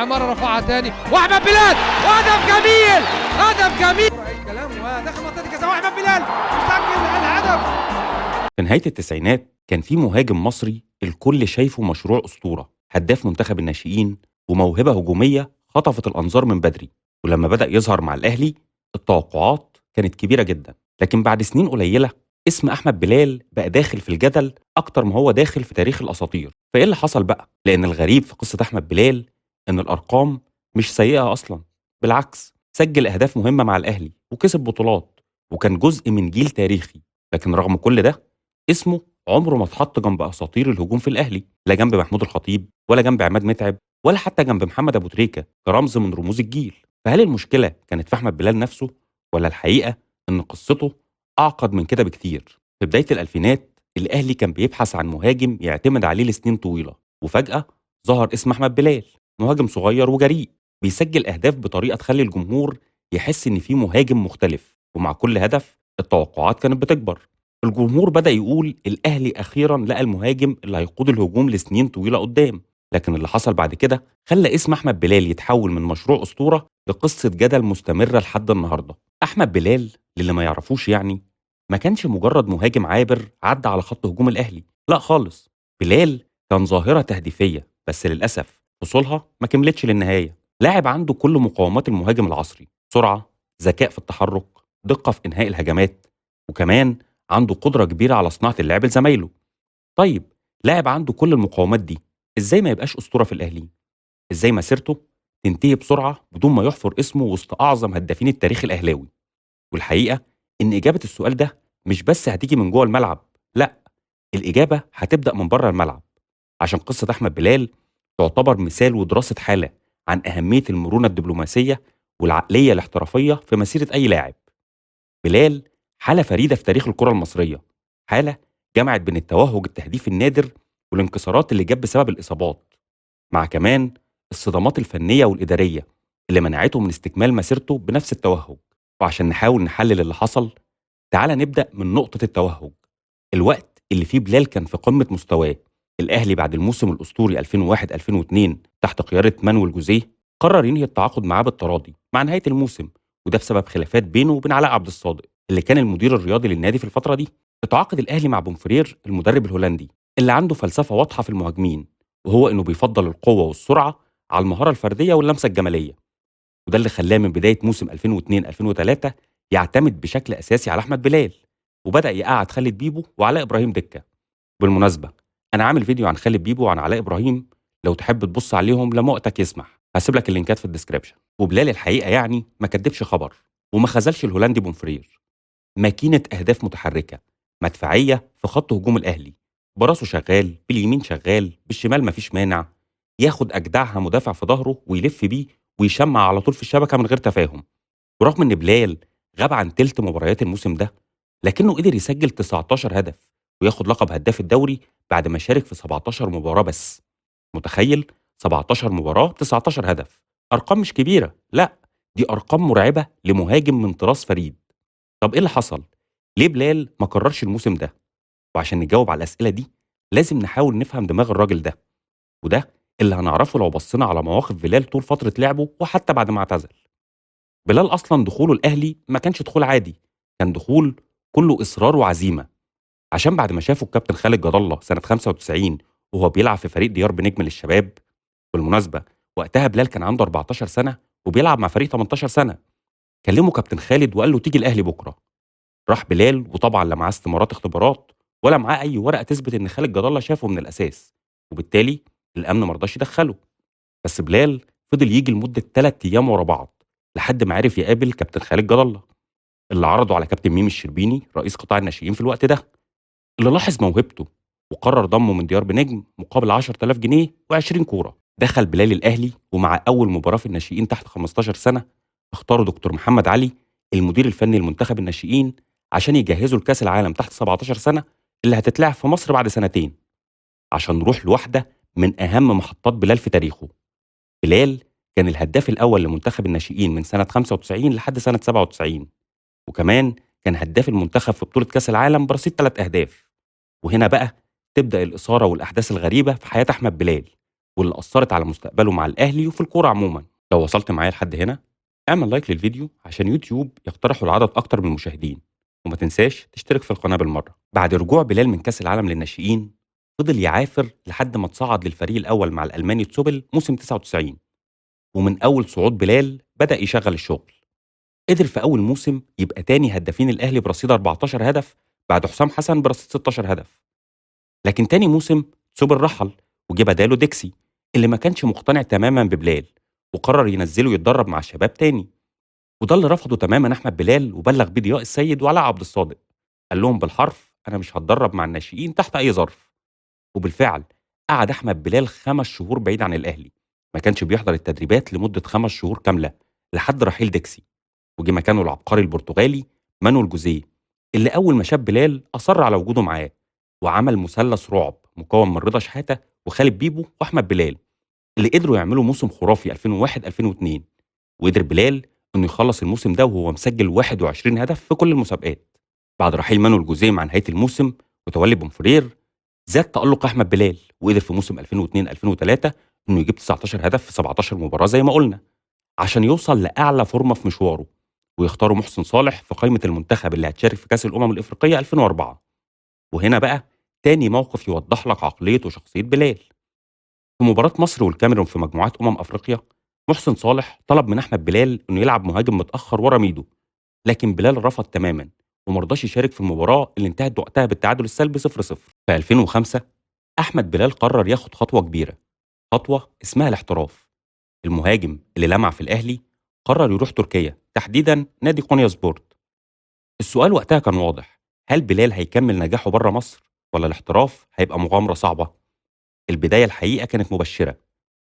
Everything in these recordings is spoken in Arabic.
وعمارة رفعها تاني واحمد بلال وهدف جميل، هدف جميل. اي كلام وداخل منطقة الجزاء واحمد بلال يسجل الهدف. في نهاية التسعينات كان في مهاجم مصري الكل شايفه مشروع أسطورة، هداف منتخب الناشئين وموهبة هجومية خطفت الأنظار من بدري. ولما بدأ يظهر مع الأهلي التوقعات كانت كبيرة جدا، لكن بعد سنين قليلة اسم أحمد بلال بقى داخل في الجدل أكتر ما هو داخل في تاريخ الأساطير. فإيه اللي حصل بقى؟ لأن الغريب في قصة أحمد بلال إن الأرقام مش سيئة أصلا، بالعكس سجل أهداف مهمة مع الأهلي وكسب بطولات وكان جزء من جيل تاريخي. لكن رغم كل ده اسمه عمره ما اتحط جنب اساطير الهجوم في الاهلي، لا جنب محمود الخطيب ولا جنب عماد متعب ولا حتى جنب محمد ابو تريكه كرمز من رموز الجيل. فهل المشكله كانت في احمد بلال نفسه ولا الحقيقه ان قصته اعقد من كده بكتير؟ في بدايه الالفينات الاهلي كان بيبحث عن مهاجم يعتمد عليه لسنين طويله، وفجاه ظهر اسم احمد بلال، مهاجم صغير وجريء بيسجل اهداف بطريقه تخلي الجمهور يحس ان في مهاجم مختلف. ومع كل هدف التوقعات كانت بتكبر، الجمهور بدأ يقول الأهلي أخيرا لقى المهاجم اللي هيقود الهجوم لسنين طويلة قدام. لكن اللي حصل بعد كده خلى اسم أحمد بلال يتحول من مشروع أسطورة لقصة جدل مستمرة لحد النهاردة. أحمد بلال للي ما يعرفوش يعني ما كانش مجرد مهاجم عابر عدى على خط هجوم الأهلي، لا خالص. بلال كان ظاهرة تهديفية بس للأسف وصولها ما كملتش للنهاية. لاعب عنده كل مقومات المهاجم العصري: سرعة، ذكاء في التحرك، دقة في إنهاء الهجمات، وكمان عنده قدرة كبيرة على صناعة اللعب لزمايله. طيب لاعب عنده كل المقومات دي ازاي ما يبقاش أسطورة في الأهلي؟ ازاي مسيرته تنتهي بسرعة بدون ما يحفر اسمه وسط أعظم هدافين التاريخ الأهلاوي؟ والحقيقة إن إجابة السؤال ده مش بس هتيجي من جوه الملعب، لا، الإجابة هتبدأ من بره الملعب. عشان قصة أحمد بلال تعتبر مثال ودراسة حالة عن أهمية المرونة الدبلوماسية والعقلية الاحترافية في مسيرة أي لاعب. بلال حالة فريدة في تاريخ الكرة المصرية، حالة جمعت بين التوهج التهديفي النادر والانكسارات اللي جت بسبب الإصابات، مع كمان الصدمات الفنية والإدارية اللي منعته من استكمال مسيرته بنفس التوهج. وعشان نحاول نحلل اللي حصل تعال نبدأ من نقطة التوهج، الوقت اللي فيه بلال كان في قمة مستواه. الأهلي بعد الموسم الأسطوري 2001-2002 تحت قيادة مانويل جوزيه قرر ينهي التعاقد معاه بالتراضي مع نهاية الموسم، وده بسبب خلافات بينه وبين علاء عبد الصادق اللي كان المدير الرياضي للنادي في الفترة دي. اتعاقد الأهلي مع بومفرير المدرب الهولندي اللي عنده فلسفة واضحة في المهاجمين، وهو إنه بيفضل القوة والسرعة على المهارة الفردية واللمسة الجمالية. وده اللي خلاه من بداية موسم 2002-2003 يعتمد بشكل أساسي على أحمد بلال، وبدأ يقعد خالد بيبو وعلاء إبراهيم دكة. بالمناسبة أنا عامل فيديو عن خالد بيبو وعن علاء إبراهيم، لو تحب تبص عليهم لما وقتك يسمح هسيب لك اللينكات في الديسكريبشن. وبلال الحقيقة يعني ما كدبش خبر وما خذلش الهولندي بومفرير، ماكينة أهداف متحركة مدفعية في خط هجوم الأهلي، براسه شغال، باليمين شغال، بالشمال مفيش مانع، ياخد أجدعها مدافع في ظهره ويلف بيه ويشمع على طول في الشبكة من غير تفاهم. ورغم إن بلال غاب عن تلت مباريات الموسم ده لكنه قدر يسجل 19 هدف وياخد لقب هداف الدوري بعد ما شارك في 17 مباراة بس. متخيل؟ 17 مباراة ب 19 هدف، أرقام مش كبيرة، لا، دي أرقام مرعبة لمهاجم من طراز فريد. طب إيه اللي حصل؟ ليه بلال ما كررش الموسم ده؟ وعشان نجاوب على الأسئلة دي لازم نحاول نفهم دماغ الراجل ده، وده اللي هنعرفه لو بصينا على مواقف بلال طول فترة لعبه وحتى بعد ما اعتزل. بلال أصلا دخوله الأهلي ما كانش دخول عادي، كان دخول كله إصرار وعزيمة. عشان بعد ما شافوا الكابتن خالد جد الله سنة 95 وهو بيلعب في فريق ديار بنجم للشباب، بالمناسبة وقتها بلال كان عنده 14 سنة وبيلعب مع فريق 18 سنة، كلمه كابتن خالد وقال له تيجي الأهلي بكرة. راح بلال وطبعا لا معاه استمارات اختبارات ولا معاه أي ورقة تثبت إن خالد جد الله شافه من الأساس، وبالتالي الأمن مرضاش يدخله. بس بلال فضل يجي لمدة 3 أيام ورا بعض لحد ما عرف يقابل كابتن خالد جد الله اللي عرضه على كابتن ميمي الشربيني رئيس قطاع الناشئين في الوقت ده، اللي لاحظ موهبته وقرر ضمه من ديار بنجم مقابل 10000 جنيه و20 كورة. دخل بلال الأهلي ومع أول مباراة في الناشئين تحت 15 سنة اختاروا دكتور محمد علي المدير الفني لمنتخب الناشئين عشان يجهزوا لكأس العالم تحت 17 سنة اللي هتتلعب في مصر بعد سنتين، عشان نروح لواحدة من أهم محطات بلال في تاريخه. بلال كان الهداف الأول لمنتخب الناشئين من سنة 95 لحد سنة 97، وكمان كان هداف المنتخب في بطولة كأس العالم برصيد 3 أهداف. وهنا بقى تبدأ الإثارة والأحداث الغريبة في حياة أحمد بلال. واللي أثّرت على مستقبله مع الأهلي وفي الكورة عمومًا. لو وصلت معايا لحد هنا، اعمل لايك للفيديو عشان يوتيوب يقترحه لعدد أكتر من المشاهدين، وما تنساش تشترك في القناة بالمرة. بعد رجوع بلال من كأس العالم للناشئين، فضل يعافر لحد ما اتصعد للفريق الأول مع الألماني تسوبل موسم 99، ومن أول صعود بلال بدأ يشغّل الشغل. قدر في أول موسم يبقى تاني هدافين الأهلي برصيد 14 هدف بعد حسام حسن برصيد 16 هدف. لكن تاني موسم سوبر رحل وجه بداله ديكسي اللي ما كانش مقتنع تماما ببلال، وقرر ينزله يتدرب مع الشباب تاني. وده اللي رفضه تماما احمد بلال وبلغ بيه ضياء السيد وعلاء عبد الصادق. قال لهم بالحرف انا مش هتدرب مع الناشئين تحت اي ظرف. وبالفعل قعد احمد بلال 5 شهور بعيد عن الاهلي، ما كانش بيحضر التدريبات لمده 5 شهور كامله لحد رحيل ديكسي. وجه مكانه العبقري البرتغالي مانويل جوزيه، اللي أول ما شاف بلال أصر على وجوده معاه، وعمل مثلث رعب مكون من رضا شحاتة وخالد بيبو وأحمد بلال، اللي قدروا يعملوا موسم خرافي 2001 2002. وقدر بلال إنه يخلص الموسم ده وهو مسجل 21 هدف في كل المسابقات. بعد رحيل مانويل جوزيه مع نهاية الموسم وتولي بومفرير، زاد تألق أحمد بلال وقدر في موسم 2002 2003 إنه يجيب 19 هدف في 17 مباراة زي ما قلنا، عشان يوصل لأعلى فورمة في مشواره، ويختاروا محسن صالح في قائمة المنتخب اللي هتشارك في كأس الأمم الإفريقية 2004. وهنا بقى تاني موقف يوضح لك عقلية وشخصية بلال. في مباراة مصر والكاميرون في مجموعات أفريقيا، محسن صالح طلب من أحمد بلال إنه يلعب مهاجم متأخر ورا ميدو، لكن بلال رفض تماما ومرضاش يشارك في المباراة اللي انتهت وقتها بالتعادل السلبي 0-0. في 2005 أحمد بلال قرر ياخد خطوة كبيرة، خطوة اسمها الاحتراف. المهاجم اللي لمع في الأهلي قرر يروح تركيا، تحديدا نادي قونيا سبورت. السؤال وقتها كان واضح، هل بلال هيكمل نجاحه بره مصر ولا الاحتراف هيبقى مغامرة صعبة؟ البداية الحقيقة كانت مبشرة،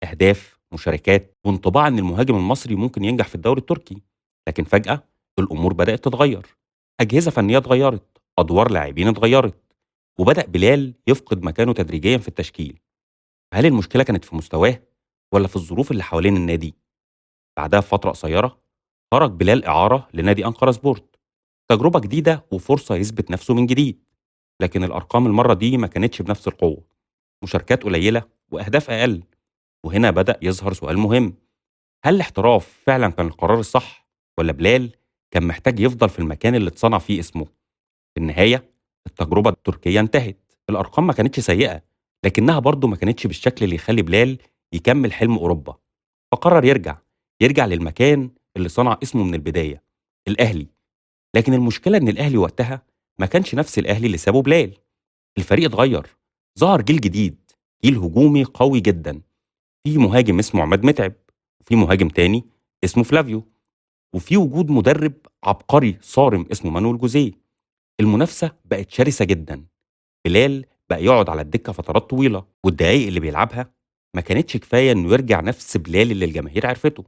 أهداف، مشاركات، وانطباع إن المهاجم المصري ممكن ينجح في الدوري التركي. لكن فجأة الأمور بدأت تتغير، أجهزة فنية اتغيرت، أدوار لاعبين اتغيرت، وبدأ بلال يفقد مكانه تدريجيا في التشكيل. هل المشكلة كانت في مستواه ولا في الظروف اللي حوالين النادي؟ بعدها بفترة قصيرة خرج بلال إعارة لنادي أنقرة سبورت، تجربة جديدة وفرصة يثبت نفسه من جديد. لكن الأرقام المرة دي ما كانتش بنفس القوة، مشاركات قليلة وأهداف أقل. وهنا بدأ يظهر سؤال مهم، هل الاحتراف فعلا كان القرار الصح ولا بلال كان محتاج يفضل في المكان اللي اتصنع فيه اسمه؟ في النهاية التجربة التركية انتهت، الأرقام ما كانتش سيئة، لكنها برضه ما كانتش بالشكل اللي يخلي بلال يكمل حلم أوروبا. فقرر يرجع للمكان اللي صنع اسمه من البداية، الأهلي. لكن المشكلة إن الأهلي وقتها ما كانش نفس الأهلي اللي سابه بلال. الفريق اتغير، ظهر جيل جديد، جيل هجومي قوي جدا. في مهاجم اسمه عماد متعب، وفي مهاجم تاني اسمه فلافيو، وفي وجود مدرب عبقري صارم اسمه مانويل جوزيه. المنافسة بقت شرسة جدا. بلال بقى يقعد على الدكة فترات طويلة، والدقايق اللي بيلعبها ما كانتش كفاية إنه يرجع نفس بلال اللي الجماهير عرفته.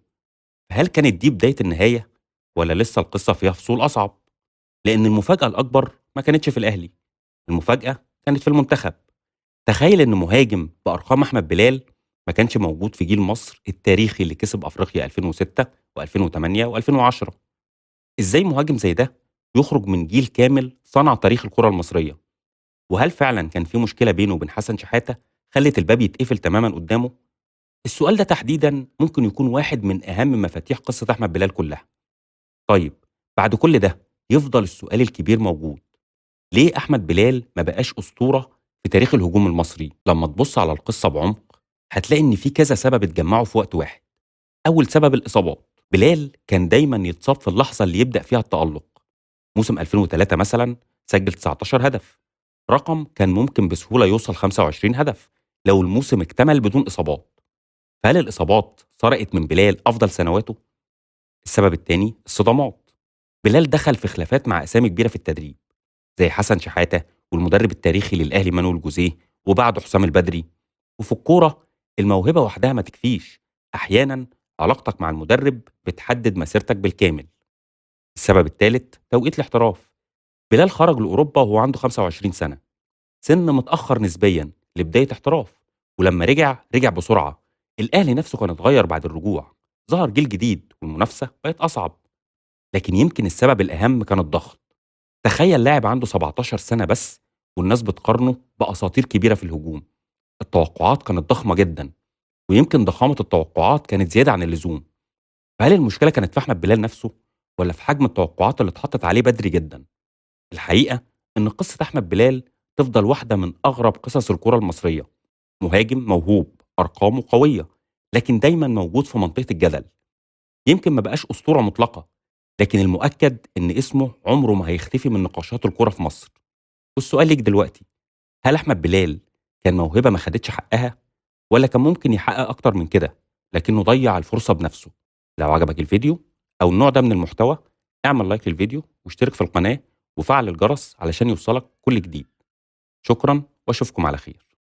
هل كانت دي بداية النهاية ولا لسه القصة فيها فصول أصعب؟ لأن المفاجأة الأكبر ما كانتش في الأهلي، المفاجأة كانت في المنتخب. تخيل إن مهاجم بأرقام أحمد بلال ما كانش موجود في جيل مصر التاريخي اللي كسب أفريقيا 2006 و2008 و2010. إزاي مهاجم زي ده يخرج من جيل كامل صنع تاريخ الكرة المصرية؟ وهل فعلا كان في مشكلة بينه وبين حسن شحاتة خلت الباب يتقفل تماما قدامه؟ السؤال ده تحديدا ممكن يكون واحد من أهم مفاتيح قصة أحمد بلال كلها. طيب، بعد كل ده يفضل السؤال الكبير موجود، ليه أحمد بلال ما بقاش أسطورة في تاريخ الهجوم المصري؟ لما تبص على القصة بعمق هتلاقي إن في كذا سبب اتجمعوا في وقت واحد. أول سبب الإصابات، بلال كان دايما يتصاب في اللحظة اللي يبدأ فيها التألق. موسم 2003 مثلا سجل 19 هدف، رقم كان ممكن بسهولة يوصل 25 هدف لو الموسم اكتمل بدون إصابات. فهل الإصابات سرقت من بلال أفضل سنواته؟ السبب التاني الصدمات، بلال دخل في خلافات مع أسامي كبيرة في التدريب زي حسن شحاتة والمدرب التاريخي للأهلي مانويل جوزيه وبعده حسام البدري. وفي الكورة الموهبة وحدها ما تكفيش، أحيانا علاقتك مع المدرب بتحدد مسيرتك بالكامل. السبب الثالث توقيت الاحتراف، بلال خرج لأوروبا وهو عنده 25 سنة، سن متأخر نسبيا لبداية احتراف. ولما رجع بسرعة. الأهلي نفسه كان اتغير بعد الرجوع، ظهر جيل جديد والمنافسة بقت أصعب. لكن يمكن السبب الأهم كان الضغط. تخيل لاعب عنده 17 سنة بس والناس بتقارنه بأساطير كبيرة في الهجوم. التوقعات كانت ضخمة جدا، ويمكن ضخامة التوقعات كانت زيادة عن اللزوم. فهل المشكلة كانت في أحمد بلال نفسه ولا في حجم التوقعات اللي اتحطت عليه بدري جدا؟ الحقيقة إن قصة أحمد بلال تفضل واحدة من أغرب قصص الكرة المصرية. مهاجم موهوب، أرقامه قوية، لكن دايما موجود في منطقة الجدل. يمكن ما بقاش أسطورة مطلقة، لكن المؤكد إن اسمه عمره ما هيختفي من نقاشات الكرة في مصر. والسؤال ليك دلوقتي، هل أحمد بلال كان موهبة ما خدتش حقها، ولا كان ممكن يحقق أكتر من كده لكنه ضيع الفرصة بنفسه؟ لو عجبك الفيديو أو النوع ده من المحتوى، اعمل لايك للفيديو واشترك في القناة وفعل الجرس علشان يوصلك كل جديد. شكرا واشوفكم على خير.